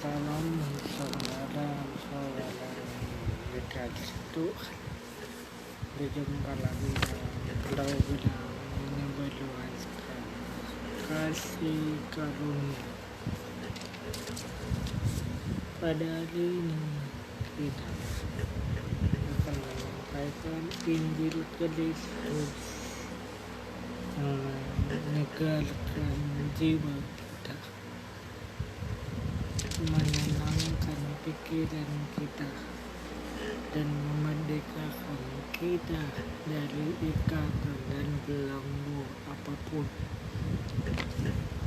Salam saudara saudara dikasih Tuhan. Berjumpa lagi dalam program ini berluaskan kasih karunia. Pada hari ini kita akan menyampaikan Injil Kristus yang menyegarkan jiwa kita, menenangkan pikiran kita, dan memerdekakan kita dari ikatan dan belenggu apapun.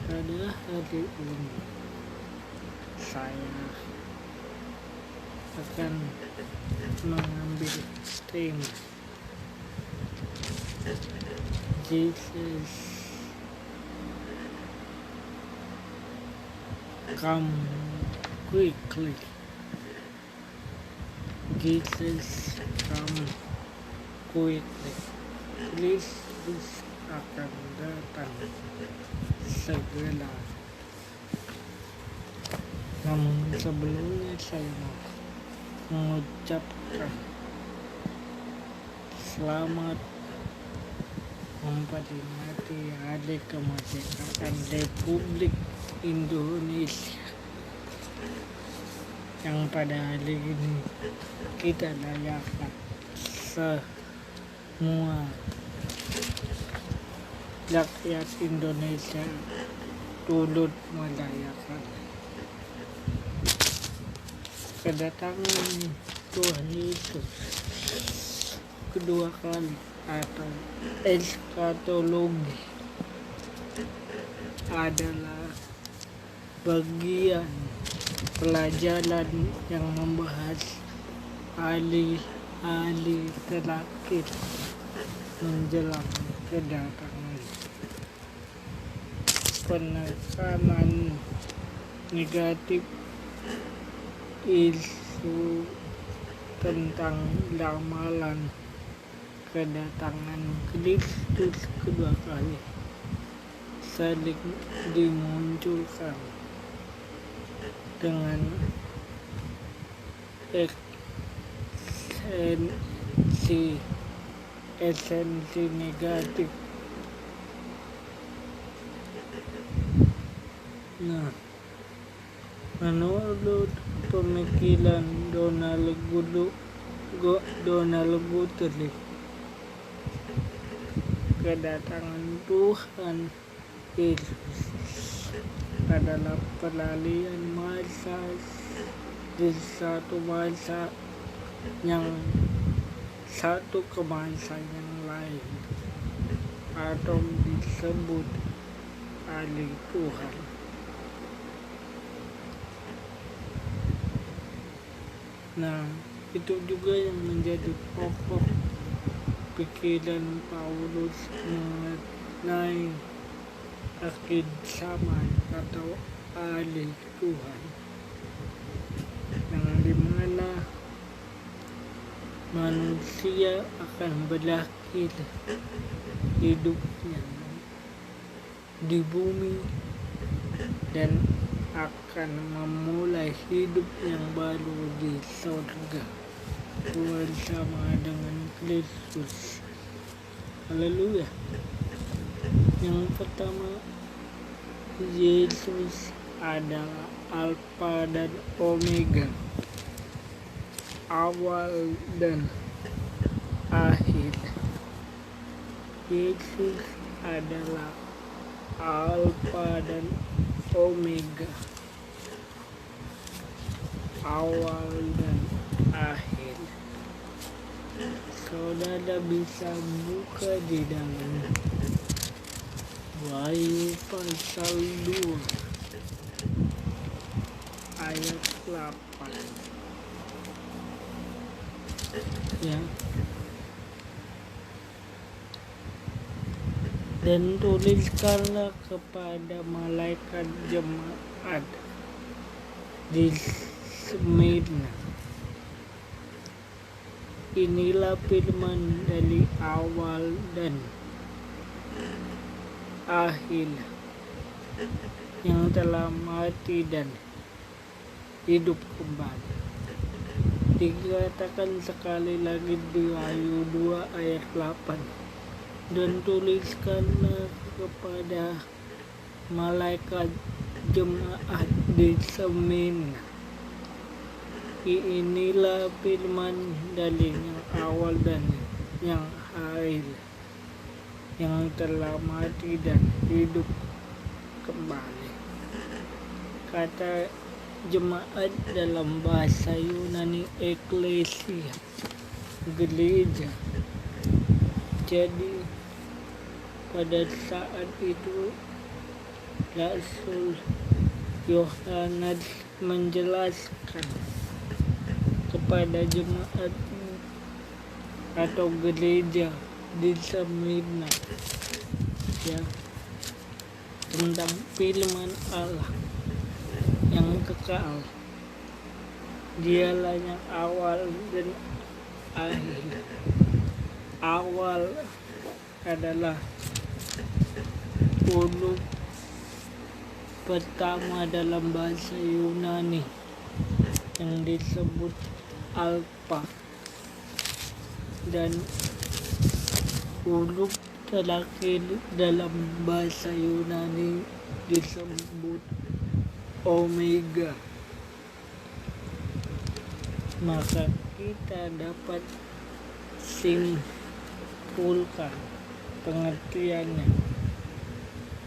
Pada hari ini saya akan mengambil tema Jesus come quickly. Jesus come quickly. Kristus akan datang segera. Namun sebelumnya saya mau mengucapkan selamat memperingati Hari Kemerdekaan Republik Indonesia yang pada hari ini kita rayakan semua rakyat Indonesia turut merayakan kedatangan Tuhan Yesus kedua kali atau eskatologi adalah bagian pelajaran yang membahas alih-alih terakhir menjelang kedatangan. Penekanan negatif isu tentang ramalan kedatangan Kristus kedua kali saling dimunculkan dengan esensi negatif. Nah, menurut pemikiran Donald Guthrie, kedatangan Tuhan Yesus adalah peralihan masa di satu masa yang satu ke masa yang lain, atau disebut alih Tuhan. Nah, itu juga yang menjadi pokok pikiran Paulus mengenai akhir zaman atau alih Tuhan, yang dimana manusia akan berakhir hidupnya di bumi dan akan memulai hidup yang baru di surga bersama dengan Kristus. Haleluya. Yang pertama, Yesus adalah Alfa dan Omega, awal dan akhir. Yesus adalah Alfa dan Omega, awal dan akhir. Saudara bisa buka di dalam Wahyu pasal 2 ayat 8 ya. Dan tuliskanlah kepada malaikat jemaat di Smyrna, inilah firman dari awal dan akhir, yang telah mati dan hidup kembali. Dikatakan sekali lagi di Wahyu 2 ayat 8, dan tuliskanlah kepada malaikat jemaat di Semina, inilah firman dari yang awal dan yang akhir, yang telah mati dan hidup kembali. Kata jemaat dalam bahasa Yunani eklesia, gereja. Jadi pada saat itu Rasul Yohanes menjelaskan kepada jemaat atau gereja di Semina, ya, tentang firman Allah yang kekal. Dialah yang awal dan akhir. Awal adalah huruf pertama dalam bahasa Yunani yang disebut alpha, dan huruf terakhir dalam bahasa Yunani disebut omega. Maka kita dapat simpulkan pengertiannya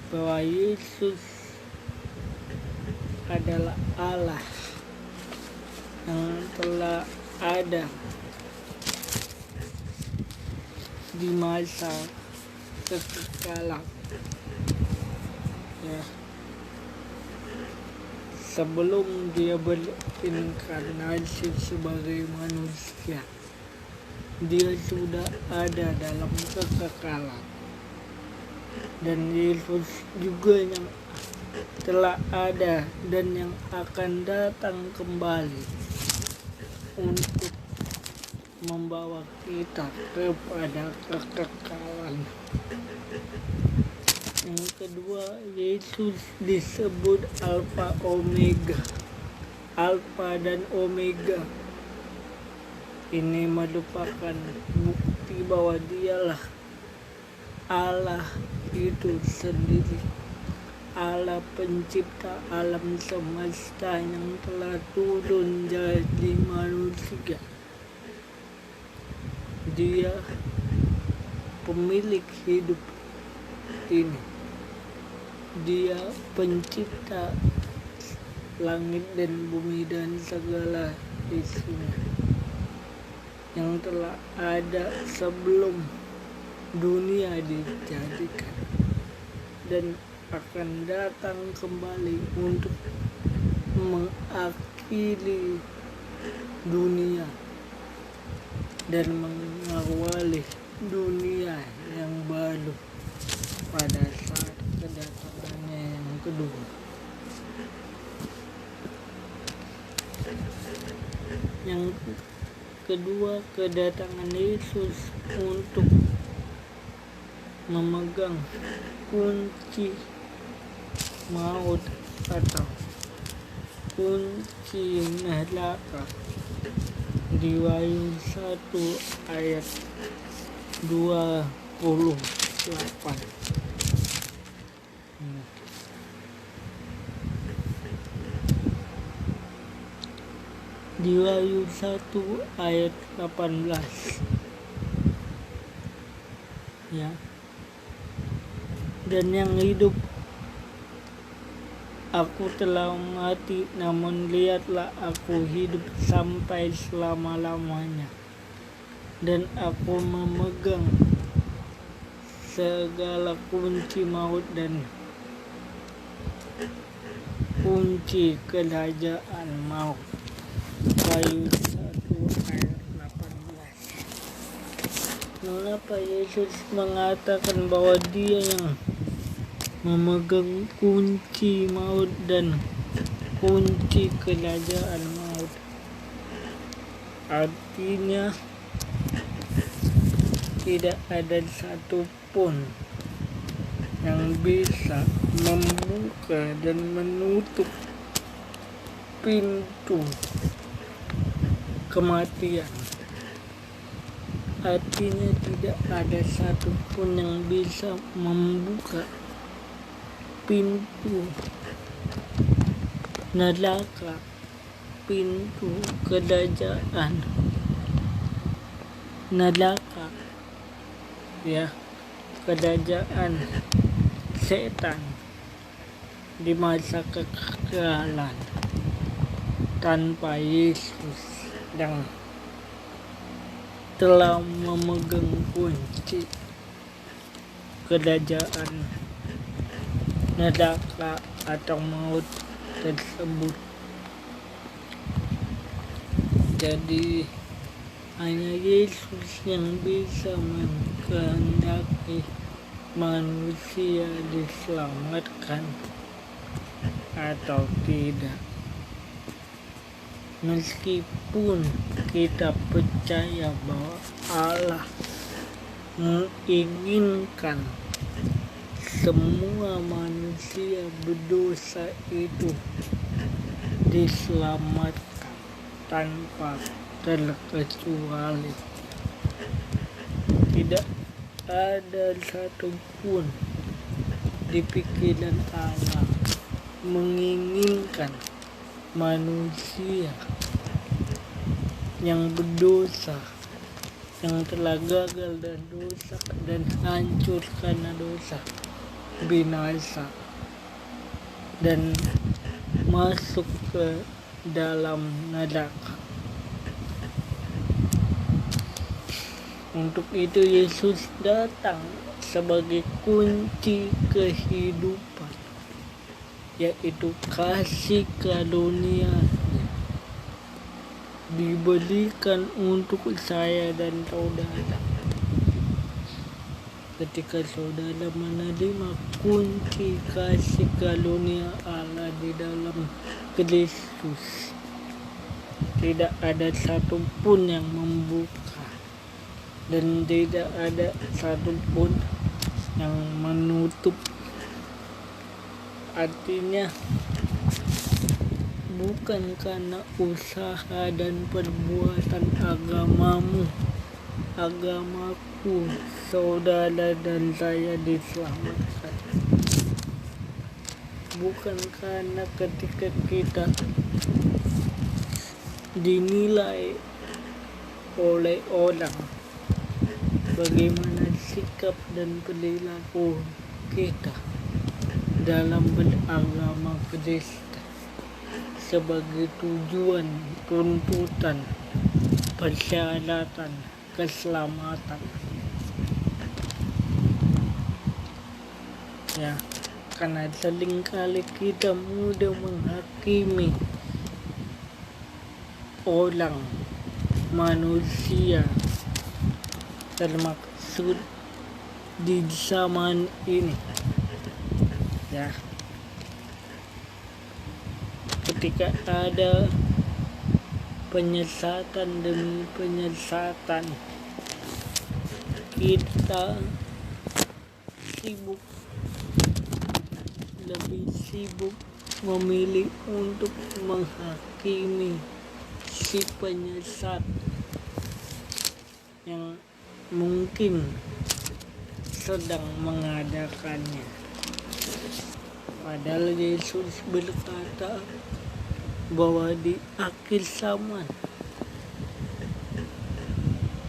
bahwa Yesus adalah Allah yang telah ada di masa kekekalan, ya, sebelum dia berinkarnasi sebagai manusia. Dia sudah ada dalam kekekalan, dan Yesus juga yang telah ada dan yang akan datang kembali untuk membawa kita kepada kekekalan. Yang kedua, Yesus disebut Alfa Omega. Alfa dan Omega ini merupakan bukti bahwa dialah Allah itu sendiri, Allah pencipta alam semesta yang telah turun jadi manusia. Dia pemilik hidup ini. Dia pencipta langit dan bumi dan segala isinya, yang telah ada sebelum dunia dijadikan dan akan datang kembali untuk mengakhiri dunia dan mengawali dunia yang baru pada saat kedatangannya yang kedua. Yang kedua, kedatangan Yesus untuk memegang kunci maut atau kunci neraka di Wahyu 1 ayat 28. Di Wahyu 1 ayat 18, ya. Dan yang hidup, aku telah mati, namun lihatlah aku hidup sampai selama-lamanya, dan aku memegang segala kunci maut dan kunci kerajaan maut. Wahyu 1 ayat 18. Mengapa Yesus mengatakan bahwa dia yang memegang kunci maut dan kunci kerajaan maut? Artinya tidak ada satupun yang bisa membuka dan menutup pintu kematian. Artinya tidak ada satupun yang bisa membuka pintu neraka, pintu kerajaan neraka, ya, kerajaan setan di masa kekekalan tanpa Yesus yang telah memegang kunci kerajaan neraka atau maut tersebut. Jadi hanya Yesus yang bisa mengkehendaki manusia diselamatkan atau tidak. Meskipun kita percaya bahwa Allah menginginkan semua manusia berdosa itu diselamatkan tanpa terkecuali, tidak ada satupun di pikiran Allah menginginkan manusia yang berdosa, yang telah gagal dan dosa dan hancur karena dosa, binasa dan masuk ke dalam neraka. Untuk itu Yesus datang sebagai kunci kehidupan, yaitu kasih karunia diberikan untuk saya dan saudara. Ketika saudara menerima kunci kasih karunia Allah di dalam Kristus, tidak ada satupun yang membuka dan tidak ada satupun yang menutup. Artinya bukan karena usaha dan perbuatan agamaku, saudara dan saya diselamatkan. Bukan karena ketika kita dinilai oleh orang bagaimana sikap dan perilaku kita dalam beragama Kristen sebagai tujuan, tuntutan, persyaratan, keselamatan. Ya, karena seringkali kita mudah menghakimi orang, manusia, termaksud di zaman ini. Ya, ketika ada penyesatan demi penyesatan, kita lebih sibuk memilih untuk menghakimi si penyesat yang mungkin sedang mengadakannya. Padahal Yesus berkata bahwa di akhir zaman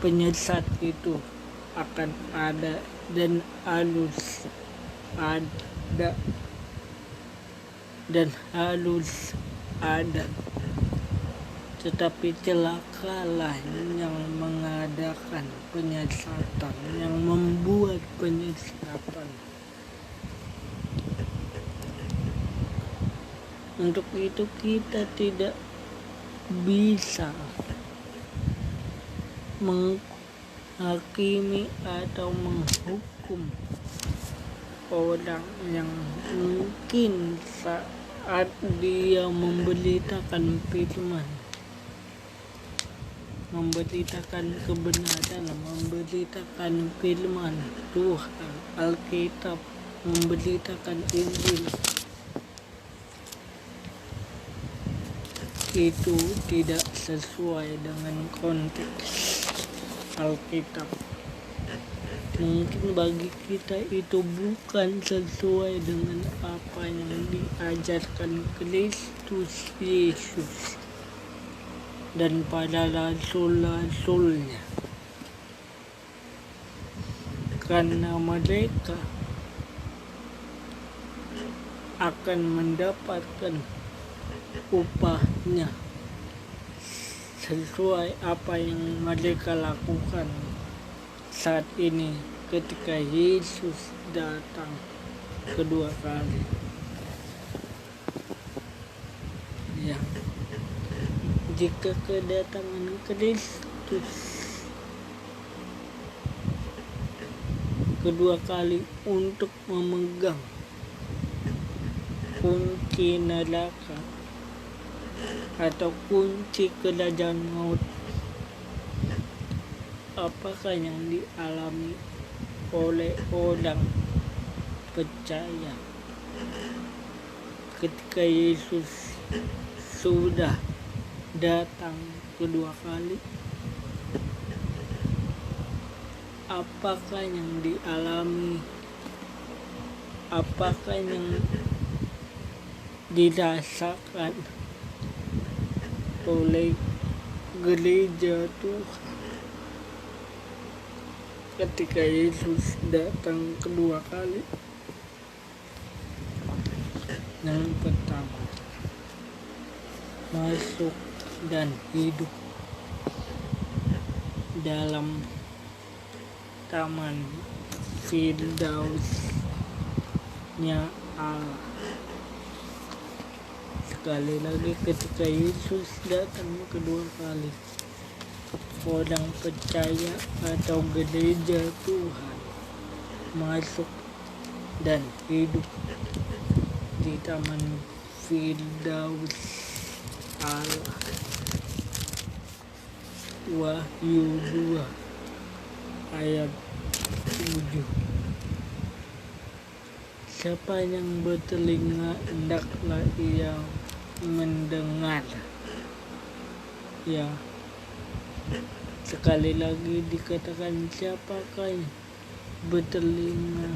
penyesat itu akan ada dan harus ada, tetapi celakalah yang mengadakan penyesatan, yang membuat penyesatan. Untuk itu kita tidak bisa menghakimi atau menghukum orang yang mungkin saat dia memberitakan firman, memberitakan kebenaran, memberitakan firman Tuhan, Alkitab, memberitakan Injil, itu tidak sesuai dengan konteks Alkitab. Mungkin bagi kita itu bukan sesuai dengan apa yang diajarkan Kristus Yesus dan para rasul-rasulnya, karena mereka akan mendapatkan upahnya sesuai apa yang mereka lakukan saat ini ketika Yesus datang kedua kali. Ya, jika kedatangan Kristus kedua kali untuk memegang kunci neraka atau kunci kerajaan maut, apakah yang dialami oleh orang percaya ketika Yesus sudah datang kedua kali? Apakah yang dialami, apakah yang dirasakan oleh gereja Tuhan ketika Yesus datang kedua kali? Yang pertama, masuk dan hidup dalam taman Firdausnya Allah. Sekali lagi, ketika Yesus datang kedua kali, orang percaya atau gereja Tuhan masuk dan hidup di taman Firdaus Allah. Wahyu 2 ayat 7. Siapa yang bertelinga, hendaklah ia mendengar. Ya, sekali lagi dikatakan, siapakah yang bertelinga,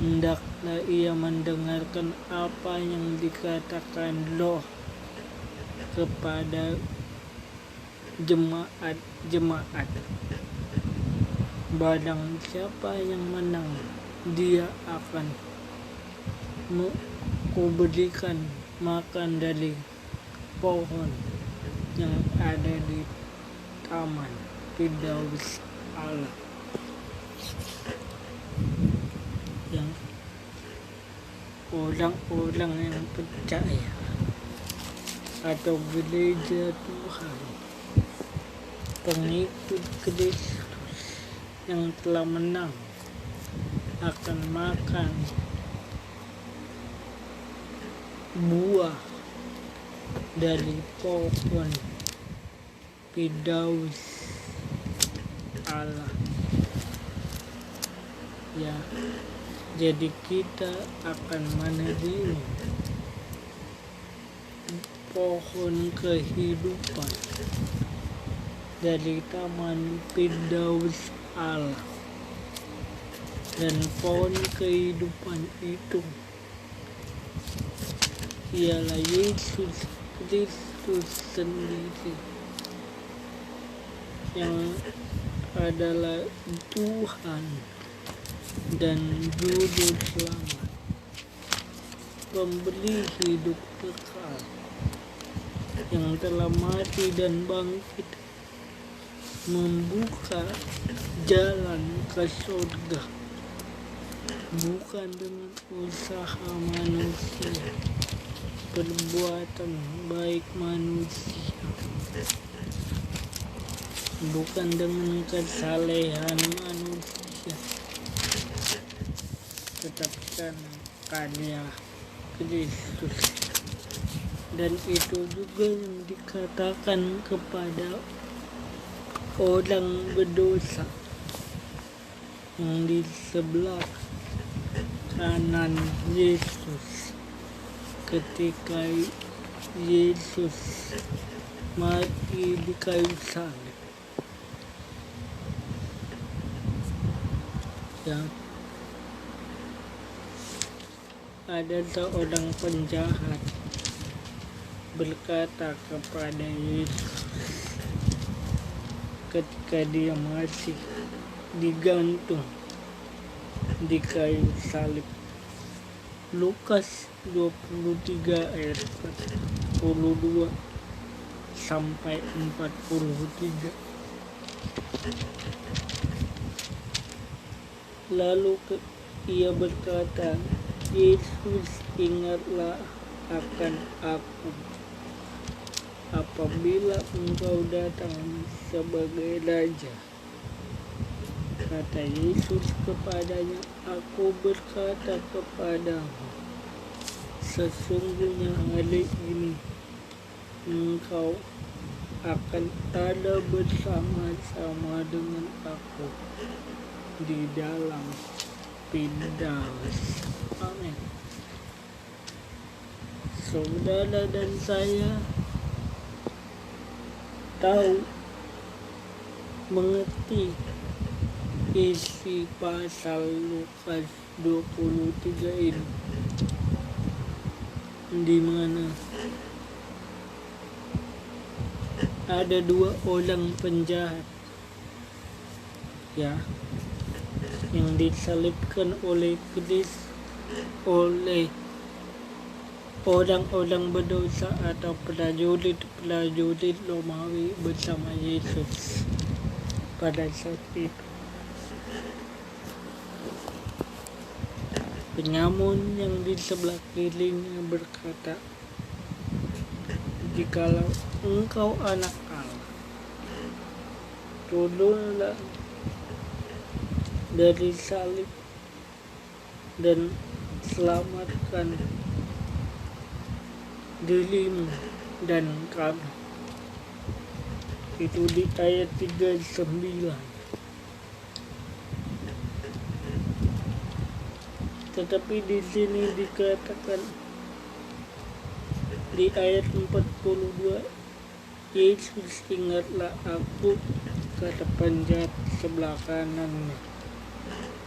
hendaklah ia mendengarkan apa yang dikatakan Roh kepada jemaat-jemaat. Barang siapa yang menang, dia akan kuberikan makan dari pohon yang ada di taman Firdaus Allah. Yang orang-orang yang percaya atau gereja Tuhan, pengikut Kristus yang telah menang, akan makan buah dari pohon Firdaus Allah. Ya, jadi kita akan menerima pohon kehidupan dari taman Firdaus Allah. Dan pohon kehidupan itu ialah Yesus Kristus sendiri, yang adalah Tuhan dan Juru Selamat, pemberi hidup kekal, yang telah mati dan bangkit, membuka jalan ke surga, bukan dengan usaha manusia, perbuatan baik manusia, bukan dengan kesalehan manusia, tetapi karena karya Kristus. Dan itu juga yang dikatakan kepada orang berdosa yang di sebelah kanan Yesus ketika Yesus mati di kayu salib. Ya, ada seorang penjahat berkata kepada Yesus ketika dia masih digantung di kayu salib. Lukas 23 ayat 42 sampai 43. Lalu ia berkata, Yesus, ingatlah akan aku apabila engkau datang sebagai raja. Kata Yesus kepadanya, aku berkata kepadamu, sesungguhnya hari ini engkau akan ada bersama-sama dengan aku di dalam Firdaus. Amin. Saudara dan saya tahu, mengerti isi pasal Lukas 23 ini, di mana ada dua orang penjahat ya yang disalibkan oleh Kristus oleh orang-orang berdosa atau prajurit Romawi bersama Yesus pada saat itu. Penyamun yang di sebelah kirinya berkata, jikalau engkau anak Allah, turunlah dari salib dan selamatkan dirimu dan kami. Itu di ayat 39. Tetapi di sini dikatakan di ayat 42, Yesus, ingatlah aku, kata penjahat sebelah kanannya,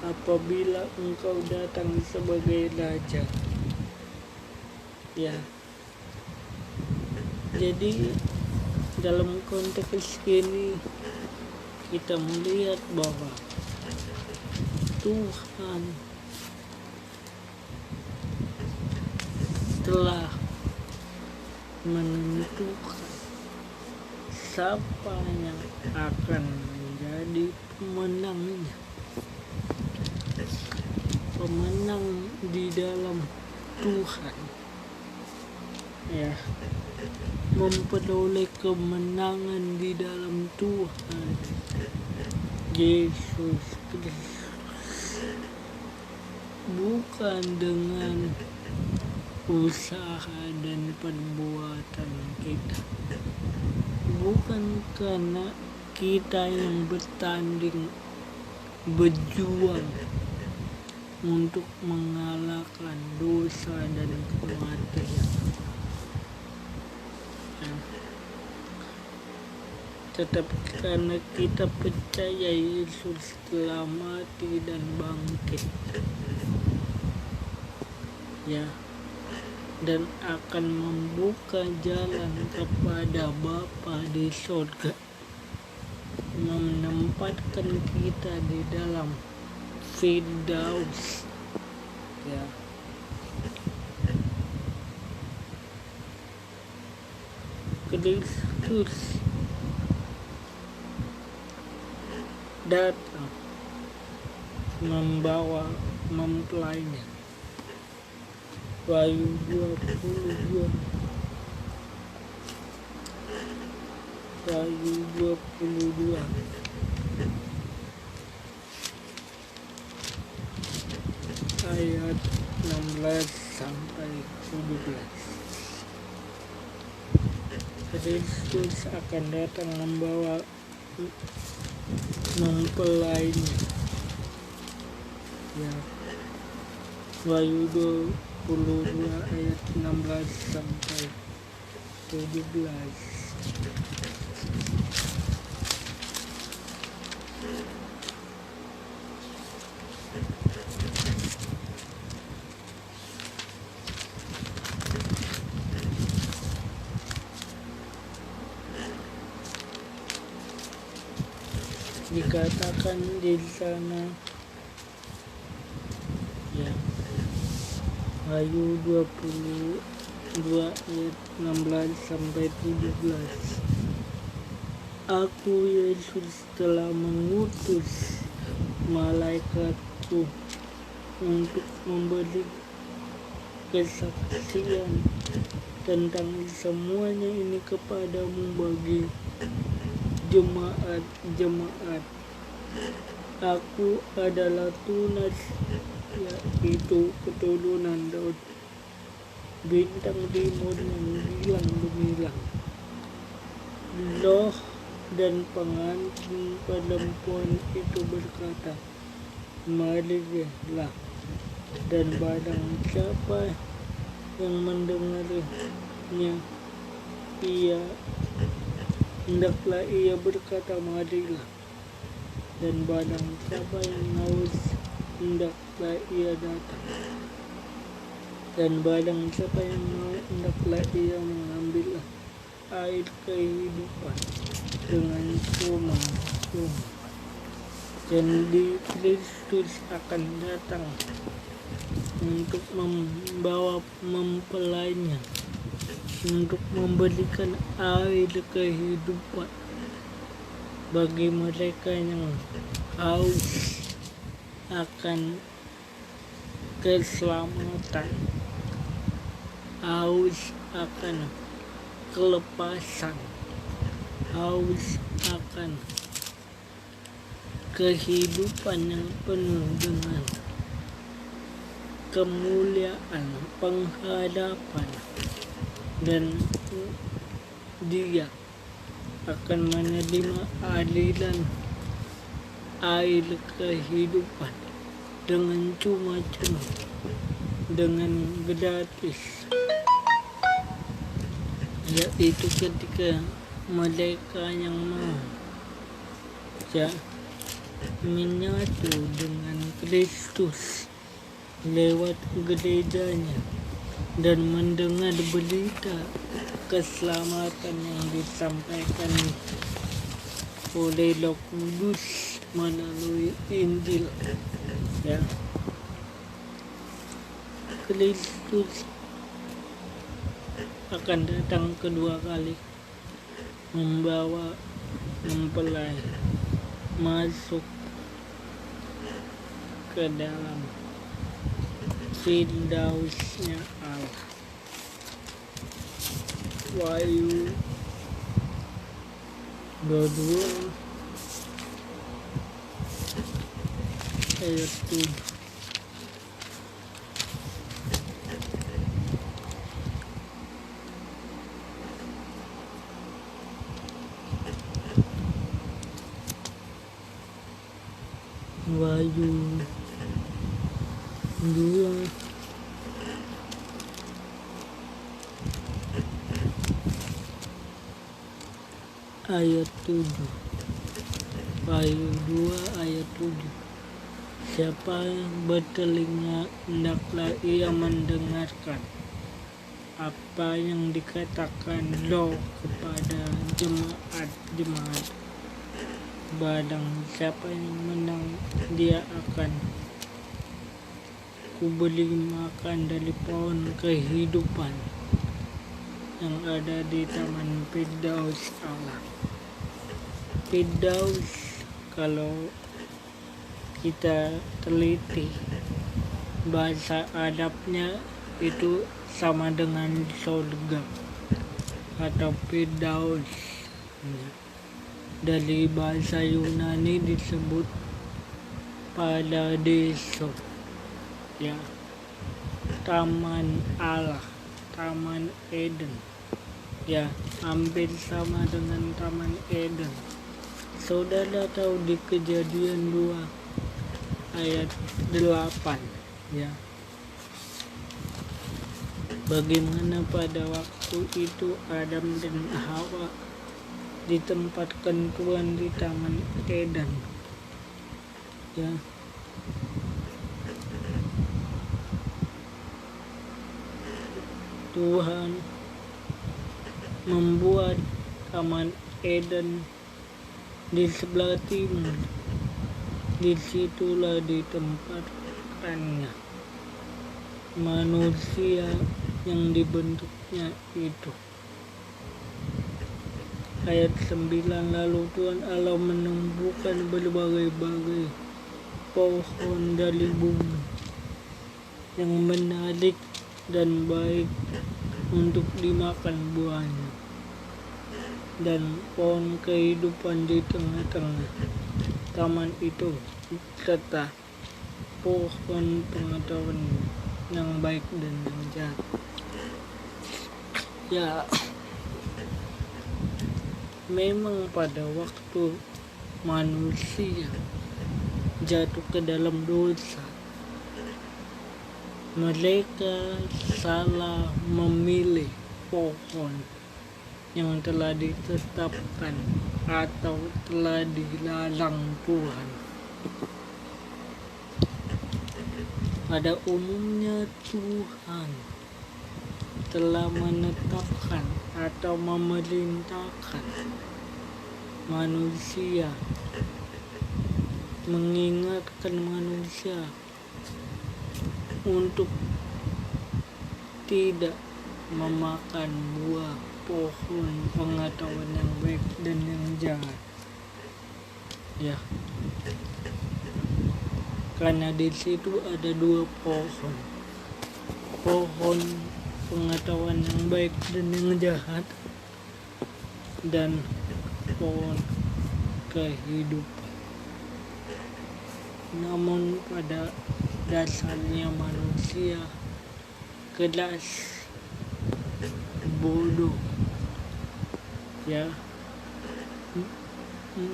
apabila engkau datang sebagai raja. Ya, jadi dalam konteks ini kita melihat bahwa Tuhan telah menentukan siapa yang akan menjadi pemenangnya, pemenang di dalam Tuhan, ya, memperoleh kemenangan di dalam Tuhan Yesus Kristus, bukan dengan usaha dan perbuatan kita, bukan karena kita yang bertanding berjuang untuk mengalahkan dosa dan kematian, tetapi karena kita percaya Yesus telah mati dan bangkit, ya, dan akan membuka jalan kepada Bapa di surga, menempatkan kita di dalam Firdaus, ya. Kristus datang membawa mempelainya. Wahyu 22 ayat 16 sampai 17. Kristus akan datang membawa mempelainya, ya. Wahyu 22 ayat 16 sampai 17. Dikatakan di sana ya, Wahyu 22 ayat 16 sampai 17. Aku Yesus telah mengutus malaikatku untuk memberi kesaksian tentang semuanya ini kepadamu bagi jemaat-jemaat. Aku adalah tunas, yaitu keturunan Daud, bintang timur yang gilang gemilang. Loh dan pengantin perempuan itu berkata, marilah. Dan barang siapa yang mendengarnya, hendaklah ia berkata, marilah. Dan barang siapa yang haus, hendaklah ia datang. Dan barang siapa yang mau, hendaklah ia mengambil air kehidupan dengan cuma-cuma. Jadi Kristus akan datang untuk membawa mempelainya, untuk memberikan air kehidupan bagi mereka yang haus akan keselamatan, haus akan kelepasan, haus akan kehidupan yang penuh dengan kemuliaan, pengharapan, dan dia akan menerima aliran air kehidupan dengan cuma-cuma, dengan gratis, yaitu ketika mereka yang mau menyatu dengan Kristus lewat gerejanya dan mendengar berita keselamatan yang disampaikan oleh Roh Kudus melalui Injil. Kristus akan datang kedua kali membawa mempelai masuk ke dalam firdausnya Allah. Wahyu 22 ayat 7. Wahyu 2 ayat 7. Wahyu 2 ayat 7. Siapa yang bertelinga, hendaklah ia mendengarkan apa yang dikatakan Roh kepada jemaat-jemaat. Barang siapa yang menang, dia akan kuberi makan dari pohon kehidupan yang ada di taman Firdaus Allah. Firdaus, kalau kita teliti bahasa Arabnya itu sama dengan surga atau Firdaus. Dari bahasa Yunani disebut Paradiso, Taman Allah, Taman Eden, hampir sama dengan Taman Eden. Saudara tahu di Kejadian 2 ayat 8, bagaimana pada waktu itu Adam dan Hawa ditempatkan Tuhan di Taman Eden. Ya, Tuhan membuat Taman Eden di sebelah timur. Disitulah ditempatkannya manusia yang dibentuknya itu. Ayat 9, lalu Tuhan Allah menumbuhkan berbagai-bagai pohon dari bumi yang menarik dan baik untuk dimakan buahnya, dan pohon kehidupan di tengah-tengah taman itu, serta pohon pengetahuan yang baik dan yang jahat. Ya, memang pada waktu manusia jatuh ke dalam dosa, mereka salah memilih pohon yang telah ditetapkan atau telah dilarang Tuhan. Pada umumnya Tuhan telah menetapkan atau memerintahkan manusia, mengingatkan manusia untuk tidak memakan buah pohon pengetahuan yang baik dan yang jahat. Ya, karena di situ ada dua pohon, pohon pengetahuan yang baik dan yang jahat, dan pohon kehidupan. Namun pada dasarnya manusia keras, bodoh, ya,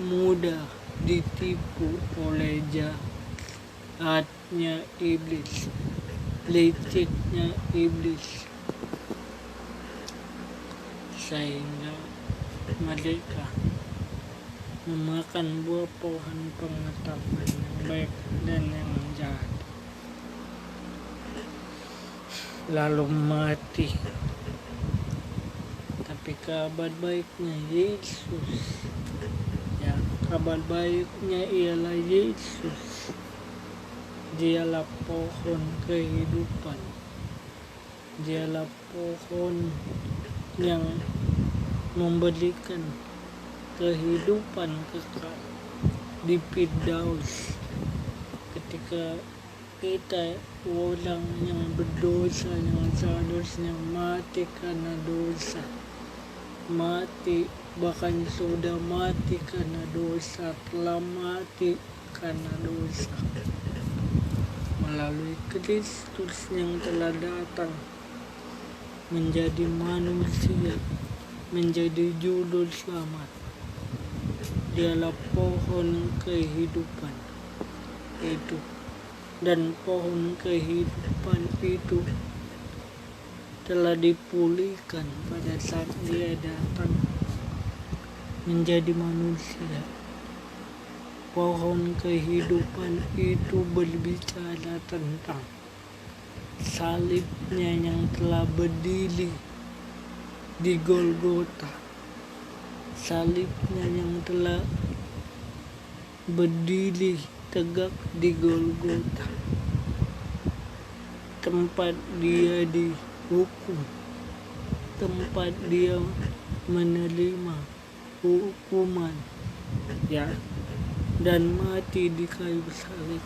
mudah ditipu oleh jahatnya iblis, liciknya iblis, sehingga mereka memakan buah pohon pengetahuan yang baik dan yang jahat, lalu mati. Tapi kabar baiknya Yesus, ya, kabar baiknya ialah Yesus. Dialah pohon kehidupan. Dialah pohon yang memberikan kehidupan kekal di Firdaus. Ketika kita orang yang berdosa, yang seharusnya mati karena dosa, mati, bahkan sudah mati karena dosa, telah mati karena dosa, melalui Kristus yang telah datang menjadi manusia, menjadi juru selamat. Dialah pohon kehidupan itu, dan pohon kehidupan itu telah dipulihkan pada saat dia datang menjadi manusia. Pohon kehidupan itu berbicara tentang salibnya yang telah berdiri di Golgota, salibnya yang telah berdiri tegak di Golgota, tempat dia dihukum, tempat dia menerima hukuman, ya, dan mati di kayu salib.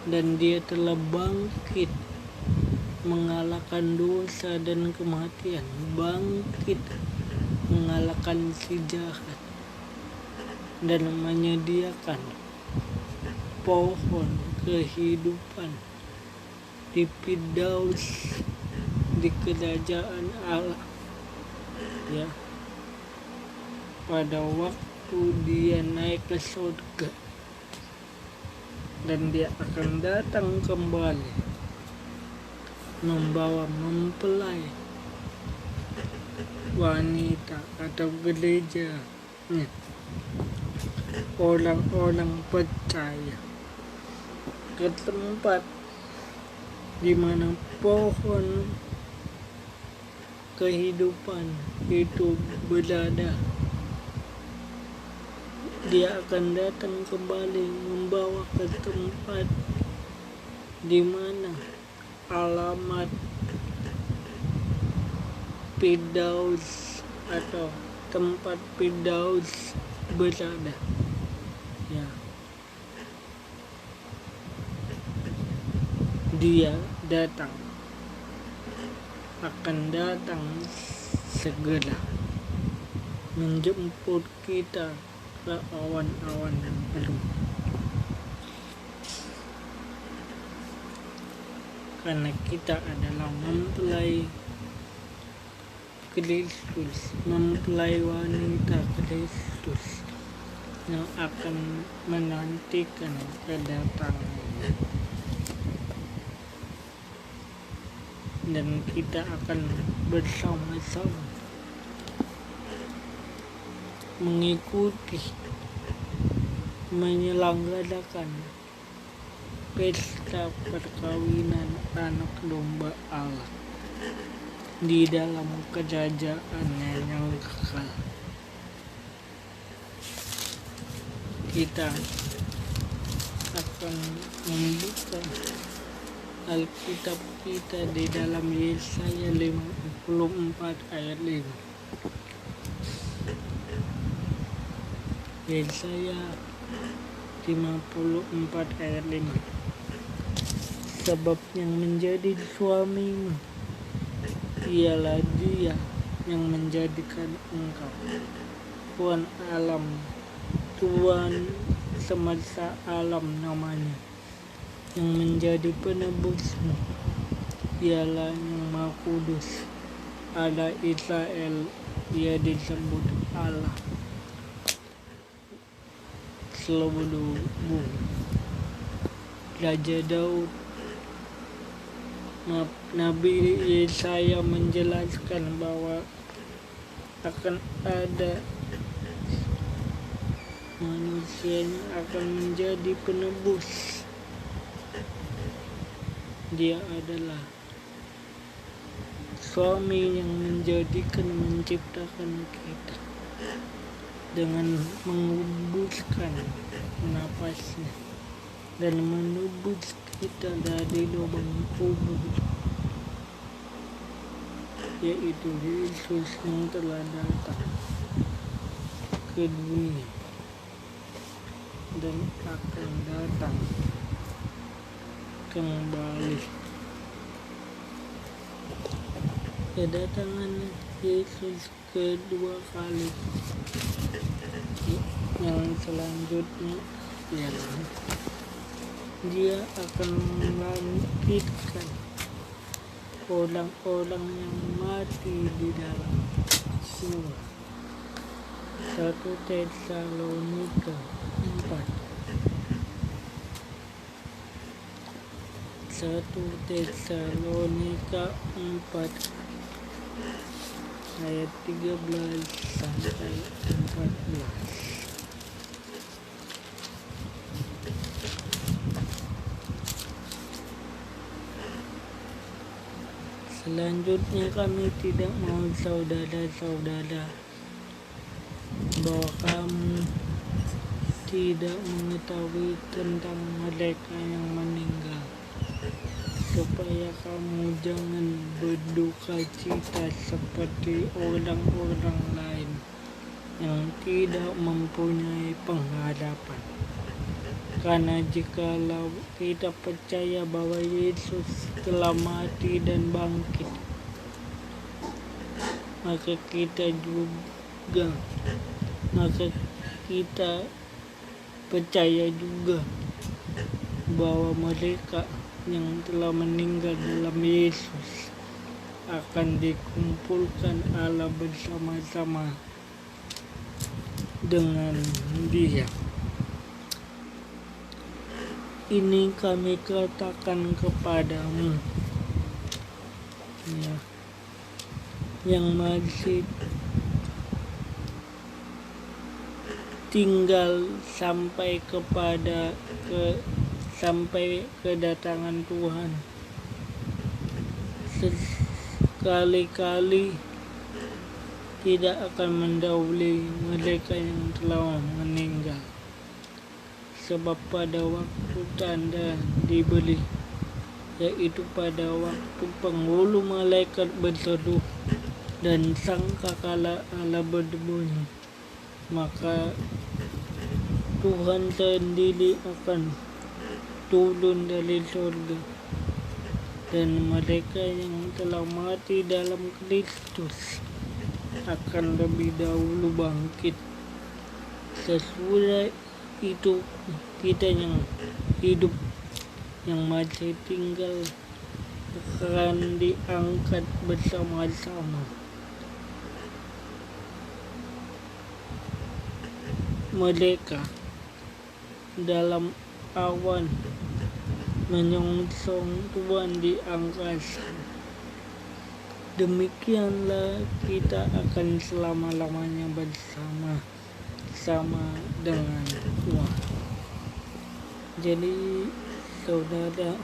Dan dia telah bangkit mengalahkan dosa dan kematian, bangkit mengalahkan si jahat, dan menyediakan pohon kehidupan di Firdaus, di kerajaan Allah, ya, pada waktu dia naik ke surga, dan dia akan datang kembali membawa mempelai wanita atau gereja, orang-orang percaya ke tempat di mana pohon kehidupan itu berada. Dia akan datang kembali membawa ke tempat di mana alamat Firdaus atau tempat Firdaus berada. Ya. Dia akan datang segera menjemput kita ke awan-awan yang penuh. Karena kita adalah mempelai Kristus, mempelai wanita Kristus yang akan menantikan kedatangannya. Dan kita akan bersama-sama mengikuti, menyelenggarakan pesta perkawinan anak domba Allah di dalam kerajaannya yang kekal. Kita akan membuka Alkitab kita di dalam Yesaya 54 ayat 5. Yesaya 54 ayat 5. Sebab yang menjadi suamimu ialah Dia yang menjadikan engkau Tuhan alam, Tuhan semesta alam namanya, yang menjadi penebusmu ialah yang Maha Kudus, Allah Israel. Ia disebut Allah seluruh bumi. Raja Daud, Nabi Yesaya menjelaskan bahwa akan ada manusia yang akan menjadi penebus. Dia adalah suami yang menciptakan kita dengan mengembuskan napasnya dan menebus kita dari lubang kubur, yaitu Yesus yang telah datang ke dunia dan akan datang kembali. Kedatangan Yesus kedua kali yang selanjutnya ialah Dia akan membangkitkan orang-orang yang mati di dalam surga. 1 Tesalonika 4 ayat 13 sampai 14. Selanjutnya kami tidak mau saudara-saudara bahwa kamu tidak mengetahui tentang mereka yang meninggal, supaya kamu jangan berduka cita seperti orang-orang lain yang tidak mempunyai pengharapan. Karena jikalau kita percaya bahwa Yesus telah mati dan bangkit, maka kita percaya juga bahwa mereka yang telah meninggal dalam Yesus akan dikumpulkan Allah bersama-sama dengan Dia. Ini kami katakan kepadamu ya, yang masih tinggal sampai kedatangan Tuhan. Sekali-kali tidak akan mendahului mereka yang telah meninggal, sebab pada waktu tanda diberi, yaitu pada waktu penghulu malaikat berseru dan sangkakala Allah berbunyi, maka Tuhan sendiri akan turun dari surga, dan mereka yang telah mati dalam Kristus akan lebih dahulu bangkit. Sesudah itu kita yang hidup, yang masih tinggal, akan diangkat bersama-sama. Mereka dalam awan menyongsong Tuhan di angkasa. Demikianlah kita akan selama-lamanya bersama dengan Tuhan. Jadi saudara,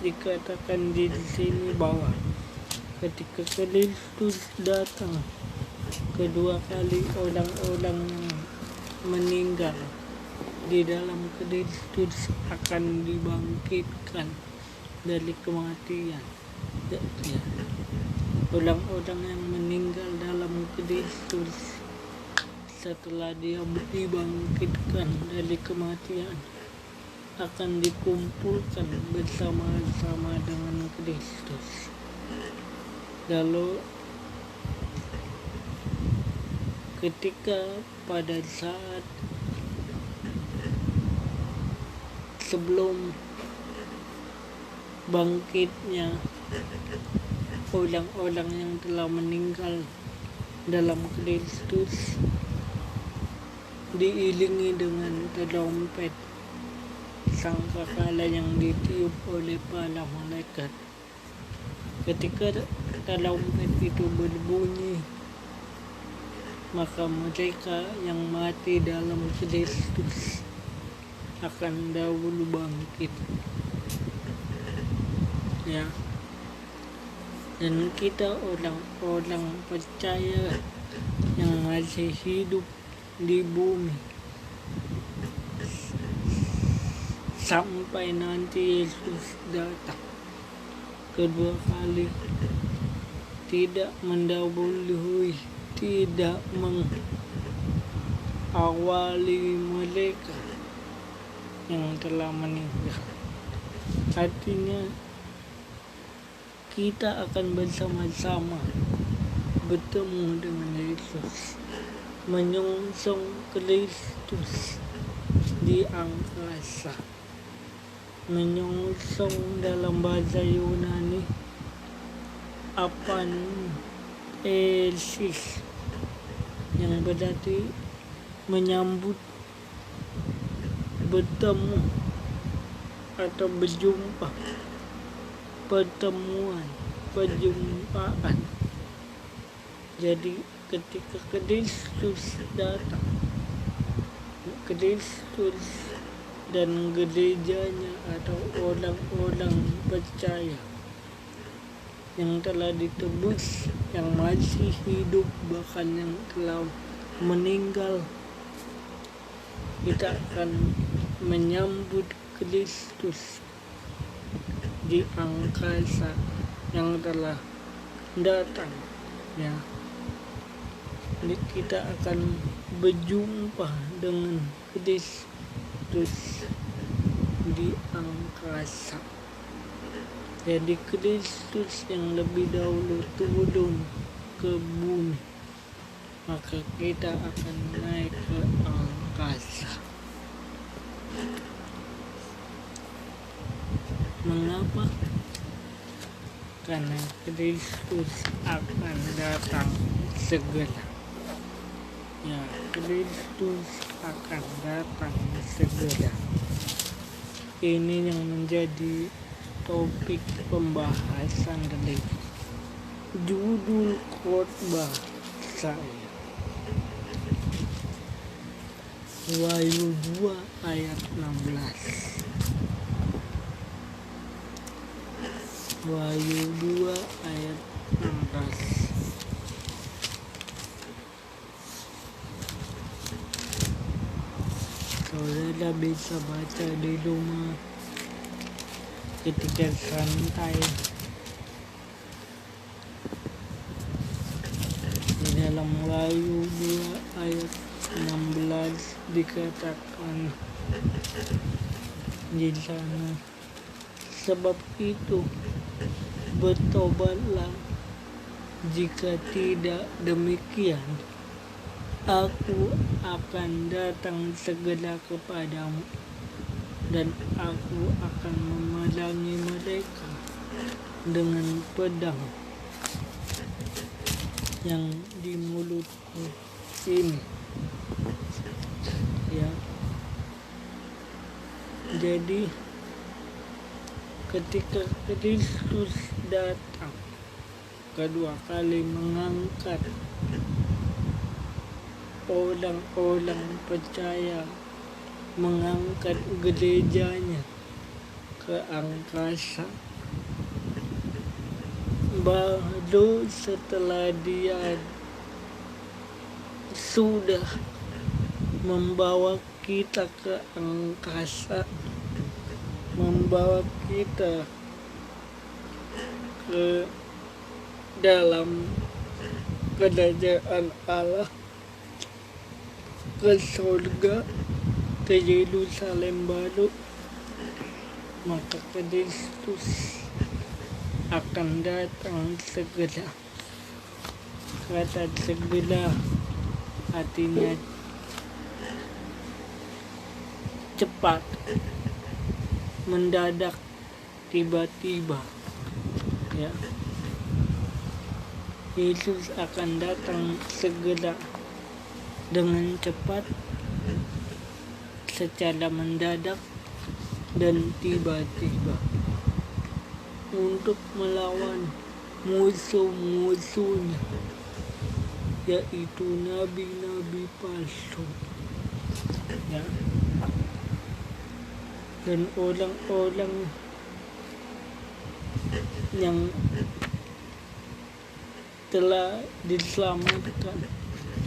dikatakan di sini bahwa ketika Kristus datang kedua kali, orang-orang yang meninggal di dalam Kristus akan dibangkitkan dari kematian. Ya. Orang-orang yang meninggal dalam Kristus setelah dia dibangkitkan dari kematian akan dikumpulkan bersama-sama dengan Kristus. Lalu ketika pada saat sebelum bangkitnya orang-orang yang telah meninggal dalam Kristus, diiringi dengan trompet sangkakala yang ditiup oleh para malaikat. Ketika trompet itu berbunyi, maka mereka yang mati dalam Kristus akan dahulu bangkit. Ya. Dan kita orang-orang percaya yang masih hidup di bumi sampai nanti Yesus datang kedua kali, tidak mendahului, tidak mengawali mereka yang telah meninggal. Artinya kita akan bersama-sama bertemu dengan Yesus, menyongsong Kristus di angkasa. Menyongsong dalam bahasa Yunani apanesis, yang berarti menyambut, bertemu atau berjumpa, perjumpaan. Jadi ketika Kristus datang, Kristus dan gerejanya atau orang-orang percaya yang telah ditebus, yang masih hidup, bahkan yang telah meninggal, kita akan menyambut Kristus di angkasa yang telah datang. Ya, jadi kita akan berjumpa dengan Kristus di angkasa. Jadi Kristus yang lebih dahulu turun ke bumi, maka kita akan naik ke angkasa. Mengapa? Karena Kristus akan datang segera. Ya, Kristus akan datang segera. Ini yang menjadi topik pembahasan dari Judul khotbah saya Wahyu 2 ayat 16. Wahyu 2 ayat 16. Saudara bisa baca di rumah ketika santai. Di dalam Wahyu 2 ayat 16 dikatakan di sana, sebab itu bertobatlah, jika tidak demikian aku akan datang segera kepadamu, dan aku akan memerangi mereka dengan pedang yang di mulutku ini. Ya. Jadi ketika Kristus datang kedua kali mengangkat orang-orang percaya, mengangkat gerejanya ke angkasa, baru setelah dia sudah membawa kita ke angkasa, membawa kita ke dalam kerajaan Allah, ke surga, ke Yerusalem baru, maka Kristus akan datang segera. Kata segera artinya cepat, mendadak, tiba-tiba. Ya. Yesus akan datang segera, dengan cepat, secara mendadak, dan tiba-tiba, untuk melawan musuh-musuhnya, yaitu nabi-nabi palsu, ya, dan orang-orang yang telah diselamatkan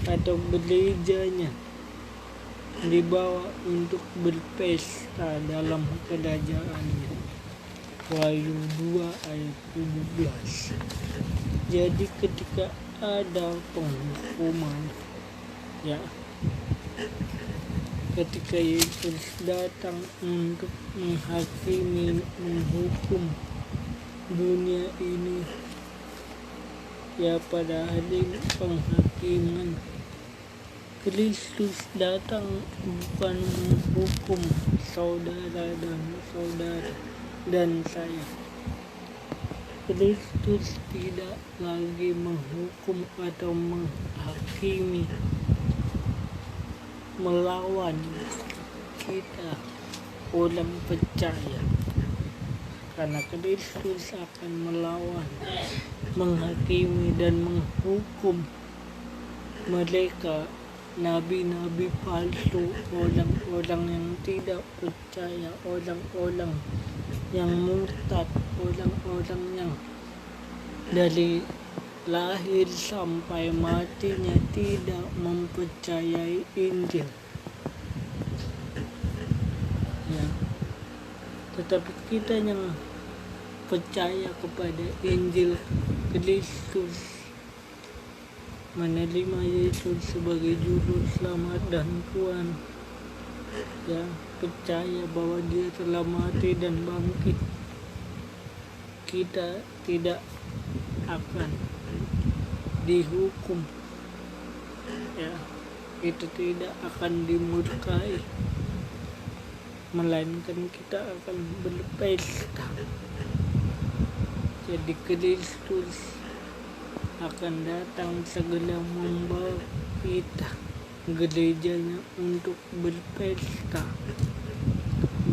atau gerejanya dibawa untuk berpesta dalam kerajaannya. Wahyu 2 ayat 17. Jadi ketika ada penghukuman, ya, ketika Yesus datang untuk menghakimi, menghukum dunia ini, ya, pada hari penghakiman, Kristus datang bukan menghukum saudara dan saya. Kristus tidak lagi menghukum atau menghakimi, melawan kita orang percaya, karena Kristus akan melawan, menghakimi dan menghukum mereka, nabi-nabi palsu, orang-orang yang tidak percaya, orang-orang yang murtad, orang-orang yang dari lahir sampai matinya tidak mempercayai Injil. Ya. Tetapi kita yang percaya kepada Injil Kristus, menerima Yesus sebagai juru selamat dan Tuhan, ya, percaya bahwa Dia telah mati dan bangkit, kita tidak akan dihukum, ya, itu tidak akan dimurkai, melainkan kita akan berpesta. Jadi Kristus akan datang segera membawa kita, gerejanya, untuk berpesta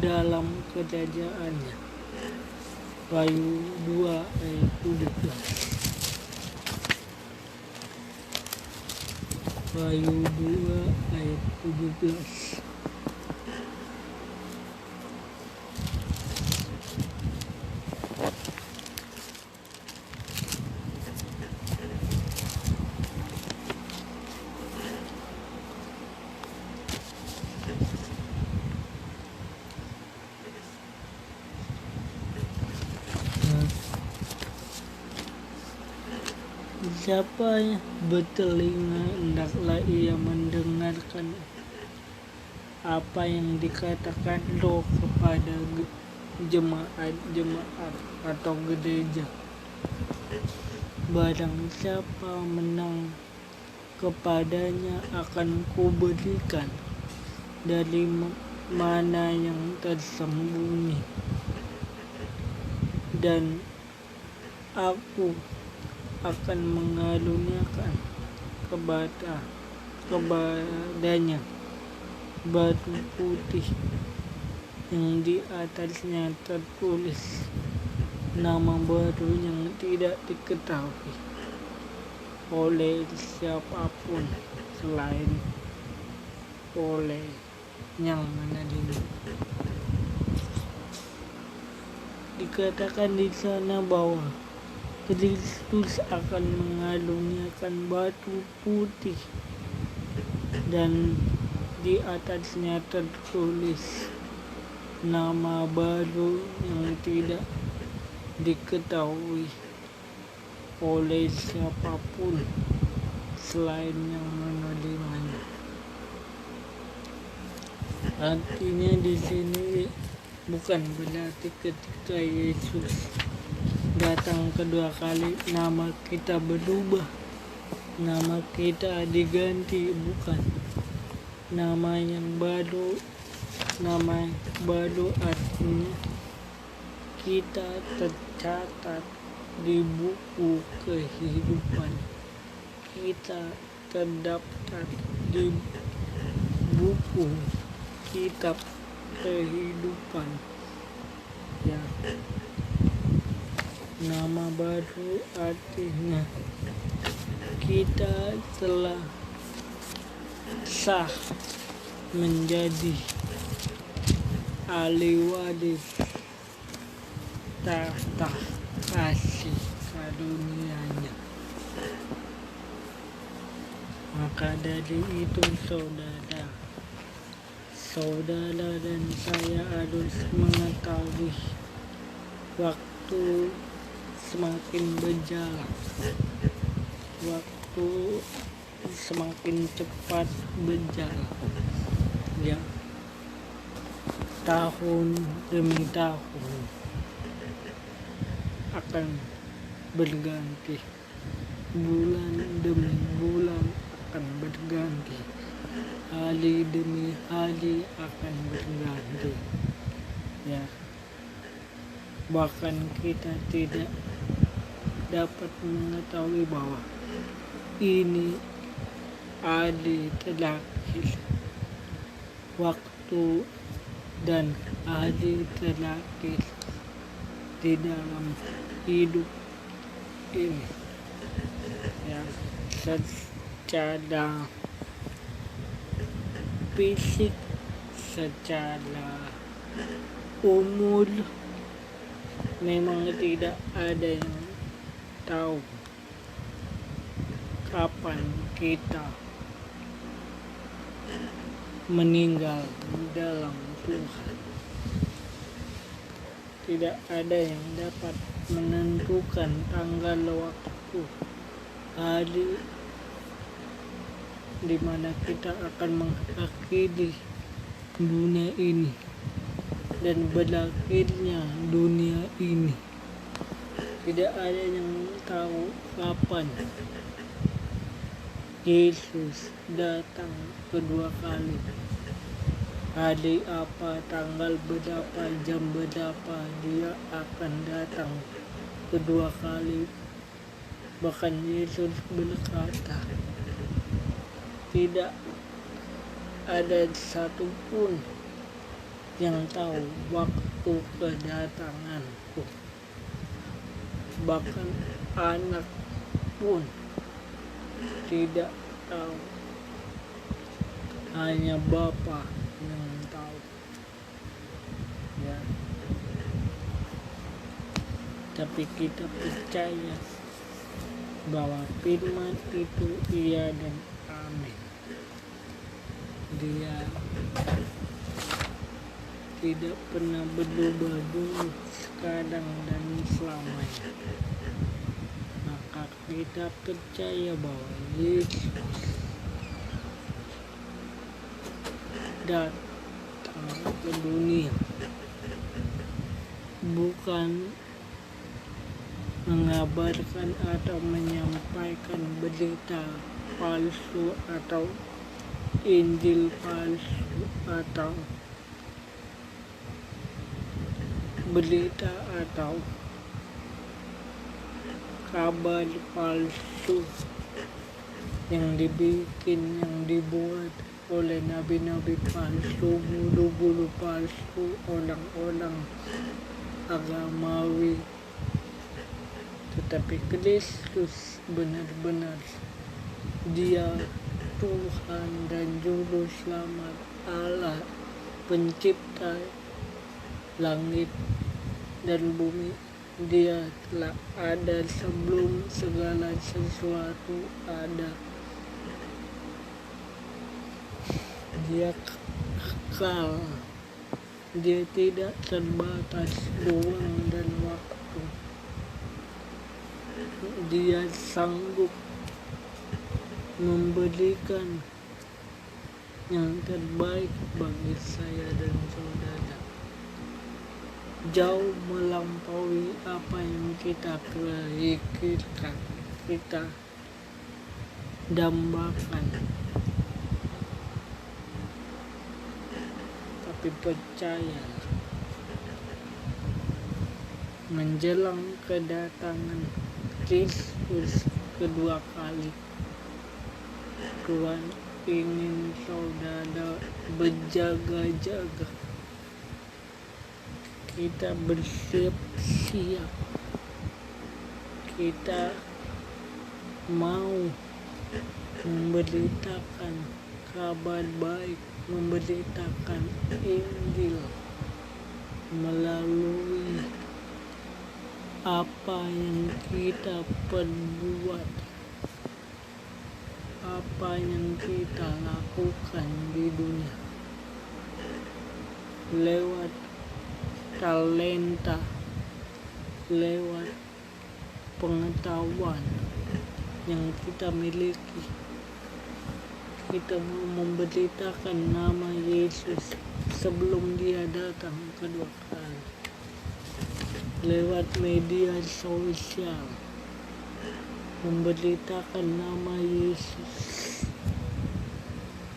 dalam kerajaannya. Wahyu 2 ayat 17. Wahyu 2 ayat 17. Siapa yang bertelinga, hendaklah ia mendengarkan apa yang dikatakan Roh kepada jemaat-jemaat atau gereja. Barang siapa menang, kepadanya akan kuberikan dari mana yang tersembunyi, dan aku akan mengaruniakan kepadanya batu putih yang di atasnya tertulis nama baru yang tidak diketahui oleh siapapun selain oleh yang menerima. Dikatakan di sana bahwa Kristus akan mengaruniakan batu putih dan di atasnya tertulis nama baru yang tidak diketahui oleh siapapun selain yang menerimanya. Artinya di sini bukan berarti ketika Yesus datang kedua kali nama kita berubah, nama kita diganti, bukan. Nama baru artinya kita tercatat di buku kehidupan, kita terdaftar di buku kitab kehidupan, ya. Nama baru artinya kita telah sah menjadi ahli waris tahta kasih karunia-Nya. Maka dari itu saudara dan saya harus mengetahui waktu semakin berjalan, waktu semakin cepat berjalan, ya. Tahun demi tahun akan berganti, bulan demi bulan akan berganti, hari demi hari akan berganti, ya. Bahkan kita tidak dapat mengetahui bahwa ini hari terakhir, waktu dan hari terakhir di dalam hidup ini, ya. Secara fisik, secara umur, memang tidak ada yang tahu kapan kita meninggal dalam Tuhan. Tidak ada yang dapat menentukan tanggal, waktu, hari di mana kita akan mengakhiri dunia ini dan berakhirnya dunia ini. Tidak ada yang tahu kapan Yesus datang kedua kali. Hari apa, tanggal berapa, jam berapa dia akan datang kedua kali. Bahkan Yesus berkata, tidak ada satupun yang tahu waktu kedatanganku. Bahkan anak pun tidak tahu hanya Bapa yang tahu, ya. Tapi kita percaya bahwa firman itu iya dan amin. Dia tidak pernah berubah dulu, sekarang dan selamanya. Maka kita percaya bahwa Yesus datang ke dunia bukan mengabarkan atau menyampaikan berita palsu atau Injil palsu atau berita atau kabar palsu yang dibuat oleh nabi-nabi palsu, guru-guru palsu, orang-orang agamawi. Tetapi Kristus benar-benar Dia Tuhan dan Juru Selamat, Allah pencipta langit dan bumi. Dia telah ada sebelum segala sesuatu ada. Dia kekal. Dia tidak terbatas ruang dan waktu. Dia sanggup memberikan yang terbaik bagi saya dan saudara, jauh melampaui apa yang kita pikirkan, kita dambakan. Tapi percayalah, menjelang kedatangan Kristus kedua kali, Tuhan ingin saudara berjaga-jaga. Kita bersiap-siap. Kita mau memberitakan kabar baik, memberitakan Injil melalui apa yang kita perbuat, apa yang kita lakukan di dunia, lewat talenta, lewat pengetahuan yang kita miliki. Kita mau memberitakan nama Yesus sebelum Dia datang kedua kali, lewat media sosial, memberitakan nama Yesus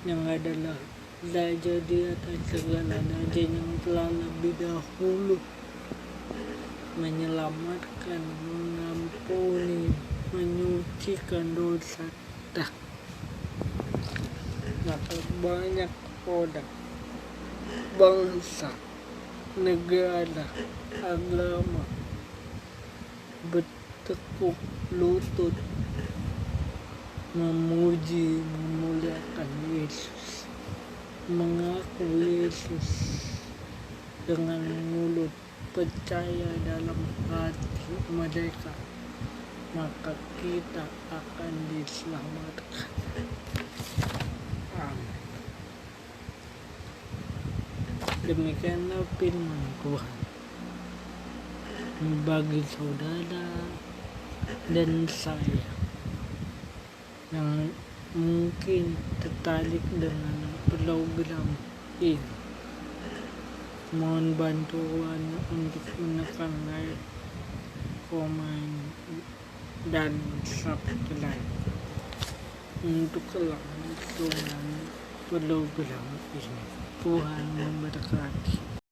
yang adalah Raja di atas segala raja, yang telah lebih dahulu menyelamatkan, mengampuni, menyucikan dosa. Maka banyak orang, bangsa, negara, agama bertekuk lutut memuji, memuliakan Yesus, mengaku Yesus dengan mulut, percaya dalam hati mereka, maka kita akan diselamatkan. Amin. Demikianlah firman Tuhan bagi saudara dan saya yang mungkin tertarik dengan program ini. Mohon bantuan untuk menekan like, komen, dan subscribe untuk kelangsungan program ini. Tuhan memberkati.